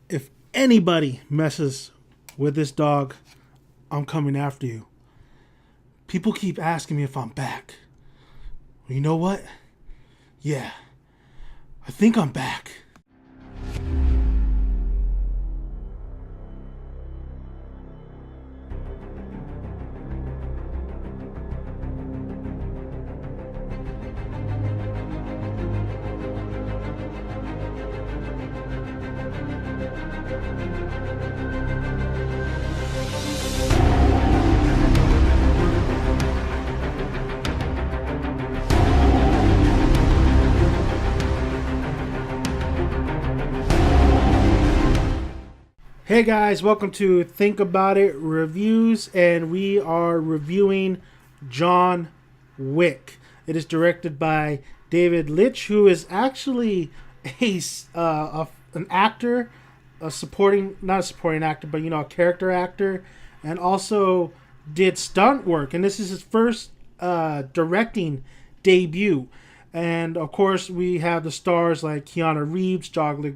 If anybody messes with this dog, I'm coming after you. People keep asking me if I'm back. Well, you know what? Yeah, I think I'm back. Hey guys, welcome to Think About It Reviews, and we are reviewing John Wick. It is directed by David Leitch, who is actually an actor, not a supporting actor, but a character actor, and also did stunt work. And this is his first directing debut. And of course, we have the stars like Keanu Reeves, John Wick,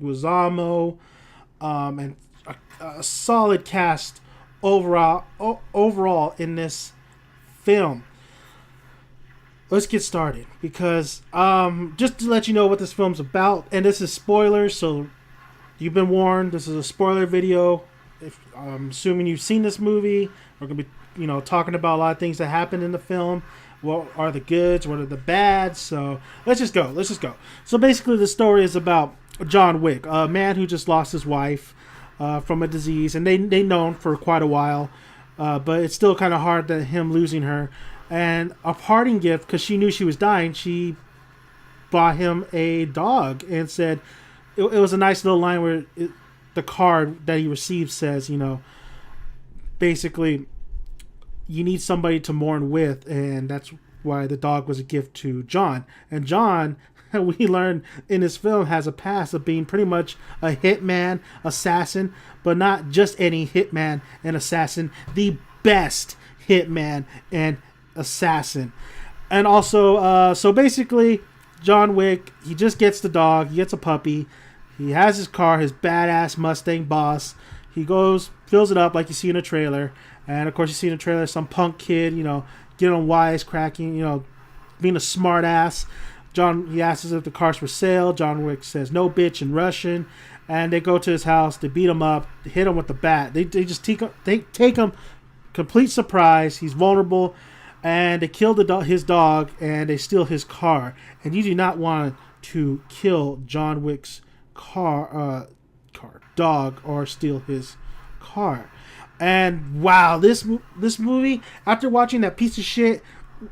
and a solid cast overall in this film. Let's get started because just to let you know what this film's about, and this is spoilers, so you've been warned. This is a spoiler video. If I'm assuming you've seen this movie, we're gonna be talking about a lot of things that happened in the film. What are the goods? What are the bads? So let's just go. So basically, the story is about John Wick, a man who just lost his wife from a disease, and they known for quite a while, but it's still kind of hard that him losing her. And a parting gift, because she knew she was dying, she bought him a dog and said it was a nice little line where the card that he received says, basically, you need somebody to mourn with, and that's why the dog was a gift to John. And John, we learn in this film, has a past of being pretty much a hitman, assassin, but not just any hitman and assassin, the best hitman and assassin. And also, so basically, John Wick, he just gets the dog, he gets a puppy, he has his car, his badass Mustang Boss. He goes, fills it up like you see in a trailer, and of course you see in the trailer some punk kid, getting on wisecracking, being a smart ass. He asks if the car's for sale. John Wick says no, bitch, in Russian, and they go to his house. They beat him up, hit him with the bat. They just take him, complete surprise. He's vulnerable, and they kill his dog, and they steal his car. And you do not want to kill John Wick's dog, or steal his car. And wow, this movie, after watching that piece of shit,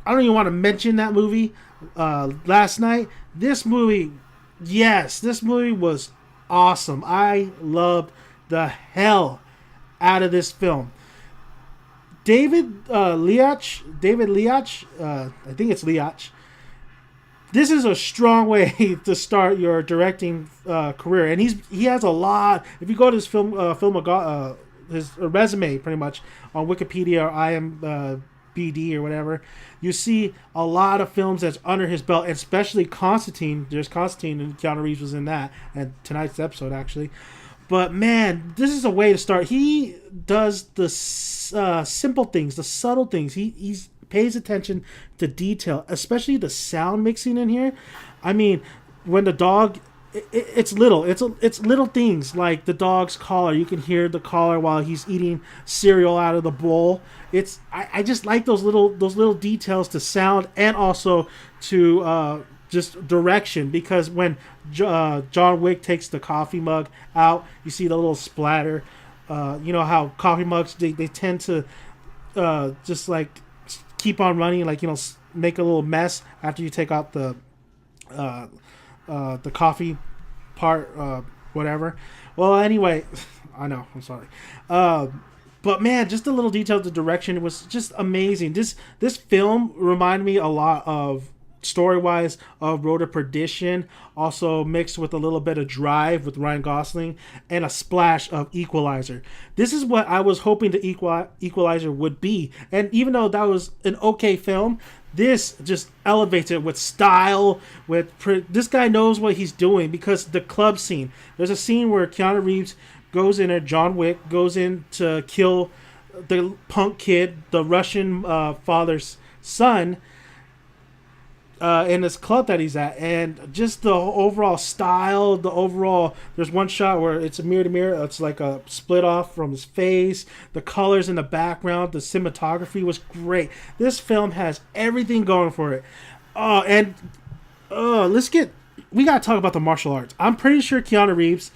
I don't even want to mention that movie last night. This movie was awesome. I loved the hell out of this film. David Leitch, I think it's Leitch. This is a strong way to start your directing career, and he has a lot. If you go to his his resume, pretty much on Wikipedia or IMDb or whatever, you see a lot of films that's under his belt, and especially Constantine. There's Constantine, and Keanu Reeves was in that, and tonight's episode actually. But man, this is a way to start. He does the simple things, the subtle things. He pays attention to detail, especially the sound mixing in here. I mean, when the dog, it's little things like the dog's collar. You can hear the collar while he's eating cereal out of the bowl. I just like those little details to sound, and also to just direction, because when John Wick takes the coffee mug out, you see the little splatter. How coffee mugs, they tend to just like keep on running, like make a little mess after you take out the coffee part, whatever. Well, anyway, I know, I'm sorry. But man, just the little detail, the direction was just amazing. This film reminded me a lot of, story-wise, of Road to Perdition, also mixed with a little bit of Drive with Ryan Gosling, and a splash of Equalizer. This is what I was hoping the Equalizer would be. And even though that was an okay film, this just elevates it with style. This guy knows what he's doing, because the club scene. There's a scene where Keanu Reeves goes in there. John Wick goes in to kill the punk kid, the Russian father's son, in this club that he's at, and just the overall style, the overall. There's one shot where it's a mirror to mirror. It's like a split off from his face. The colors in the background, the cinematography was great. This film has everything going for it. And we gotta talk about the martial arts. I'm pretty sure Keanu Reeves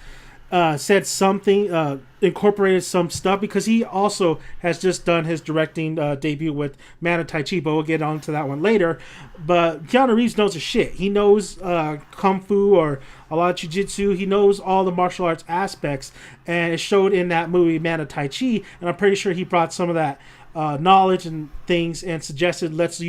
said something, incorporated some stuff, because he also has just done his directing debut with Man of Tai Chi, but we'll get on to that one later. But Keanu Reeves knows his shit. He knows Kung Fu or a lot of Jiu-Jitsu. He knows all the martial arts aspects, and it showed in that movie Man of Tai Chi, and I'm pretty sure he brought some of that knowledge and things and suggested let's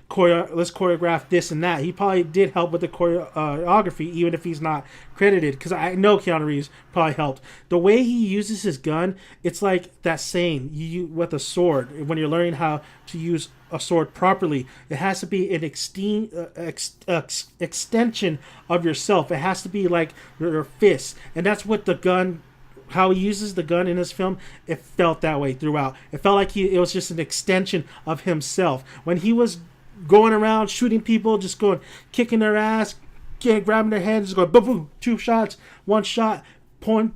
choreograph this and that. He probably did help with the choreography, even if he's not credited, because I know Keanu Reeves probably helped. The way he uses his gun, it's like that saying, you with a sword, when you're learning how to use a sword properly, it has to be an extension of yourself. It has to be like your fist, and that's what the gun, how he uses the gun in this film, it felt that way throughout. It felt like it was just an extension of himself. When he was going around shooting people, just going, kicking their ass, grabbing their heads, just going boom, boom, 2 shots, 1 shot, point,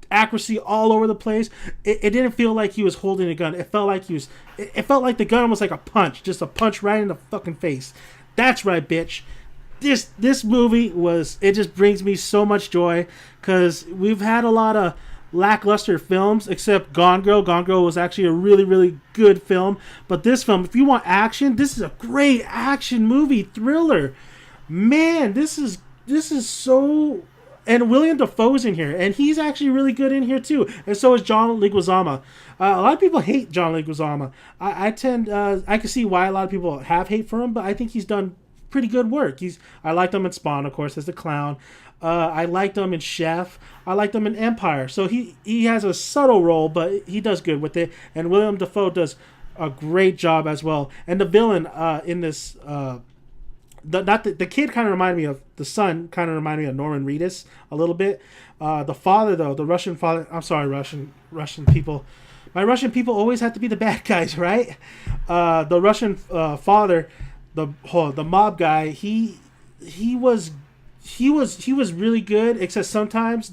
accuracy all over the place. It didn't feel like he was holding a gun. It felt like it felt like the gun was like a punch, just a punch right in the fucking face. That's right, bitch. This movie it just brings me so much joy, because we've had a lot of lackluster films, except Gone Girl. Gone Girl was actually a really, really good film. But this film, if you want action, this is a great action movie, thriller. Man, this is so. And William Dafoe's in here, and he's actually really good in here too. And so is John Leguizamo. A lot of people hate John Leguizamo. I can see why a lot of people have hate for him, but I think he's done pretty good work. I liked him in Spawn, of course, as the clown. I liked him in Chef. I liked him in Empire. So he has a subtle role, but he does good with it. And William Dafoe does a great job as well. And the villain in this, the kid kind of reminded me of, the son kind of reminded me of Norman Reedus a little bit. The father, though, the Russian father, I'm sorry, Russian people. My Russian people always have to be the bad guys, right? The Russian father, the mob guy, he was really good, except sometimes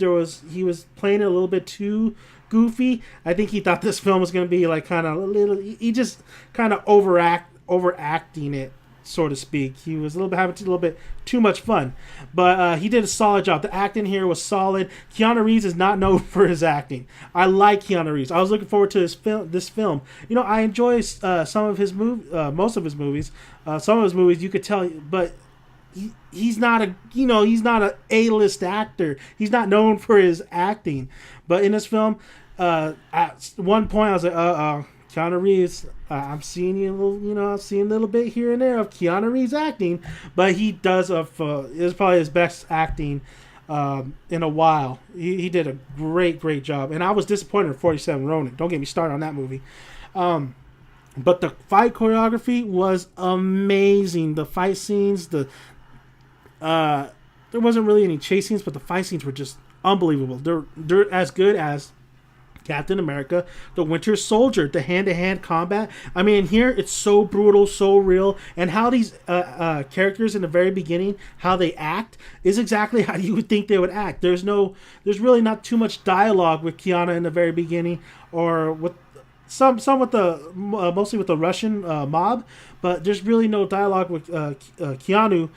he was playing it a little bit too goofy. I think he thought this film was going to be like kind of a little, he just kind of overacting it, so to speak. He was having a little bit too much fun, but he did a solid job. The acting here was solid. Keanu Reeves is not known for his acting. I like Keanu Reeves. I was looking forward to this film. You know, I enjoy some of his most of his movies. Some of his movies you could tell, but he's not a A-list actor. He's not known for his acting. But in this film, at one point I was like, Keanu Reeves, I'm seeing I'm seeing a little bit here and there of Keanu Reeves acting, but he does it was probably his best acting in a while. He did a great job, and I was disappointed in 47 Ronin. Don't get me started on that movie. But the fight choreography was amazing. The fight scenes, there wasn't really any chase scenes, but the fight scenes were just unbelievable. They're as good as Captain America, the Winter Soldier, the hand-to-hand combat. I mean, here it's so brutal, so real, and how these characters in the very beginning, how they act, is exactly how you would think they would act. There's really not too much dialogue with Keanu in the very beginning, or with some with mostly with the Russian mob, but there's really no dialogue with Keanu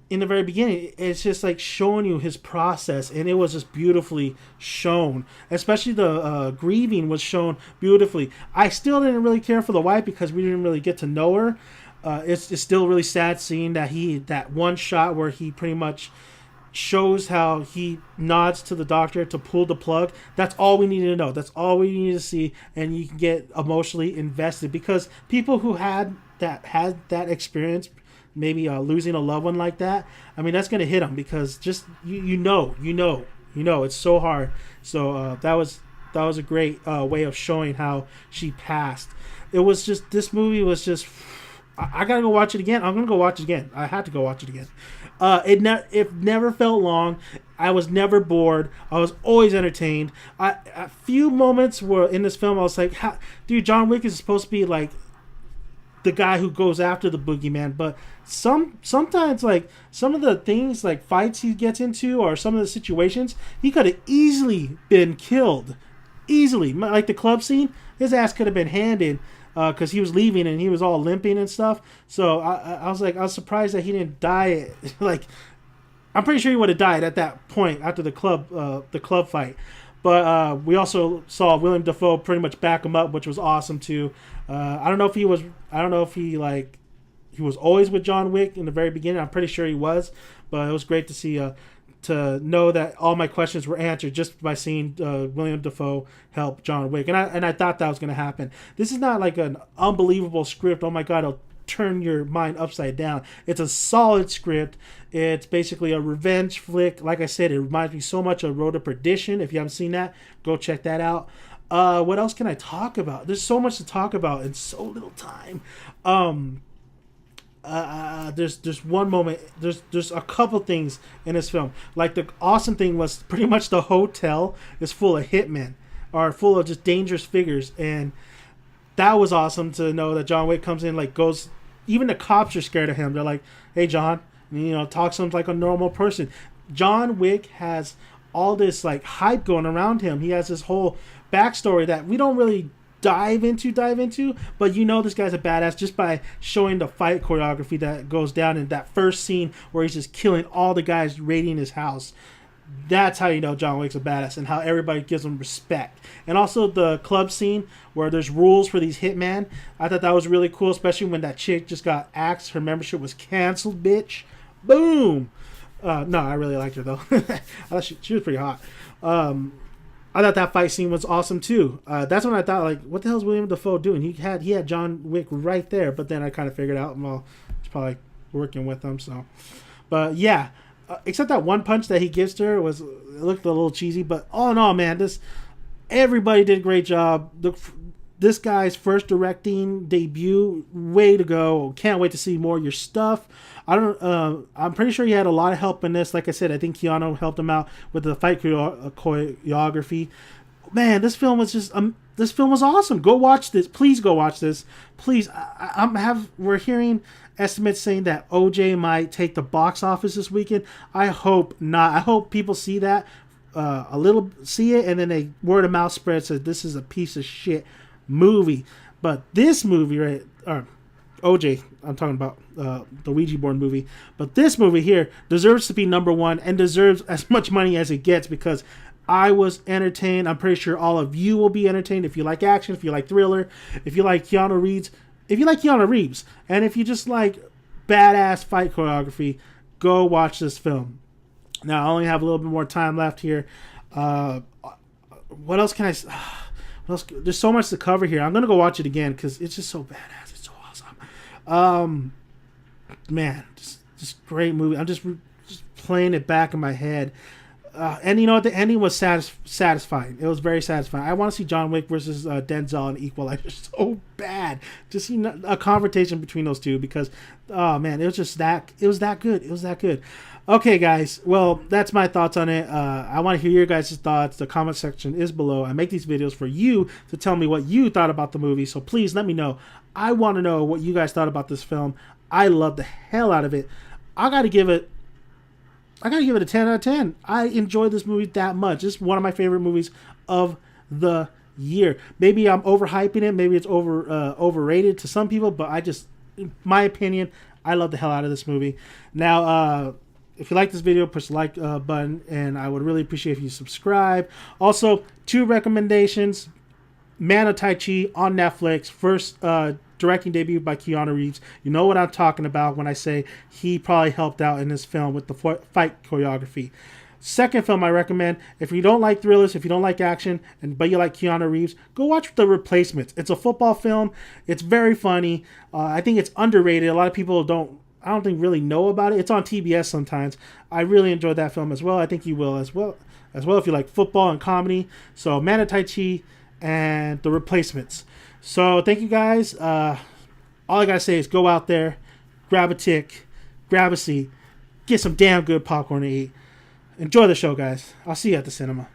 in the very beginning. It's just like showing you his process, and it was just beautifully shown. Especially the grieving was shown beautifully. I still didn't really care for the wife because we didn't really get to know her. It's still really sad seeing that one shot where he pretty much shows how he nods to the doctor to pull the plug. That's all we needed to know. That's all we needed to see, and you can get emotionally invested, because people who had that experience, maybe losing a loved one like that, I mean, that's going to hit them, because just you know it's so hard. So that was a great way of showing how she passed. It was just, this movie was just I gotta go watch it again. I'm gonna go watch it again. I had to go watch it again. It never felt long. I was never bored. I was always entertained. A few moments were in this film. I was like, dude, John Wick is supposed to be like the guy who goes after the boogeyman, but sometimes like some of the things like fights he gets into or some of the situations, he could have easily been killed. Easily, like the club scene, his ass could have been handed because he was leaving and he was all limping and stuff. So I was surprised that he didn't die. Like, I'm pretty sure he would have died at that point after the club fight. But we also saw William Dafoe pretty much back him up, which was awesome too. I don't know if he was always with John Wick in the very beginning. I'm pretty sure he was, but it was great to see to know that all my questions were answered just by seeing William Dafoe help John Wick, and I thought that was going to happen. This is not like an unbelievable script. Oh my god, it'll turn your mind upside down. It's a solid script. It's basically a revenge flick. Like I said, it reminds me so much of Road to Perdition. If you haven't seen that, go check that out. What else can I talk about? There's so much to talk about in so little time. There's one moment. There's a couple things in this film. Like the awesome thing was pretty much the hotel is full of hitmen or full of just dangerous figures, and that was awesome to know that John Wick comes in, like goes. Even the cops are scared of him. They're like, "Hey, John," and, talks to him like a normal person. John Wick has all this like hype going around him. He has this whole backstory that we don't really dive into, but this guy's a badass just by showing the fight choreography that goes down in that first scene where he's just killing all the guys raiding his house. That's how you know John Wick's a badass and how everybody gives him respect. And also the club scene where there's rules for these hitmen. I thought that was really cool, especially when that chick just got axed. Her membership was canceled, bitch. Boom. No, I really liked her though. I thought she was pretty hot. I thought that fight scene was awesome too. That's when I thought, like, what the hell is William Dafoe doing? He had John Wick right there, but then I kind of figured out, well, he's probably working with him. So, but yeah, except that one punch that he gives to her it looked a little cheesy. But all in all, man, everybody did a great job. This guy's first directing debut, way to go! Can't wait to see more of your stuff. I'm pretty sure he had a lot of help in this. Like I said, I think Keanu helped him out with the fight choreography. Man, this film was awesome. Go watch this. Please go watch this. Please. We're hearing estimates saying that OJ might take the box office this weekend. I hope not. I hope people see that see it, and then they word of mouth spread says this is a piece of shit movie. But this movie, right? OJ, I'm talking about the Ouija board movie, but this movie here deserves to be number one and deserves as much money as it gets because I was entertained. I'm pretty sure all of you will be entertained if you like action, if you like thriller, if you like Keanu Reeves, and if you just like badass fight choreography, go watch this film. Now I only have a little bit more time left here. What else can I? There's so much to cover here. I'm gonna go watch it again because it's just so badass. Man, just great movie. I'm just playing it back in my head, and the ending was satisfying. It was very satisfying. I want to see John Wick versus Denzel and Equalizer so bad. Just a confrontation between those two because, oh man, it was that good. It was that good. Okay, guys. Well, that's my thoughts on it. I want to hear your guys' thoughts. The comment section is below. I make these videos for you to tell me what you thought about the movie. So please let me know. I want to know what you guys thought about this film. I love the hell out of it. I gotta give it a 10 out of 10. I enjoyed this movie that much. It's one of my favorite movies of the year. Maybe I'm overhyping it. Maybe it's overrated to some people, but in my opinion, I love the hell out of this movie. Now, if you like this video, push the like button, and I would really appreciate if you subscribe. Also, 2 recommendations. Man of Tai Chi on Netflix. First directing debut by Keanu Reeves. You know what I'm talking about when I say he probably helped out in this film with the fight choreography. Second film I recommend, if you don't like thrillers, if you don't like action, but you like Keanu Reeves, go watch The Replacements. It's a football film. It's very funny. I think it's underrated. A lot of people I don't think really know about it. It's on TBS sometimes. I really enjoyed that film as well. I think you will as well if you like football and comedy. So Man of Tai Chi and The Replacements. So thank you guys. all I gotta say is go out there, grab a tick, grab a seat, get some damn good popcorn to eat. Enjoy the show, guys. I'll see you at the cinema.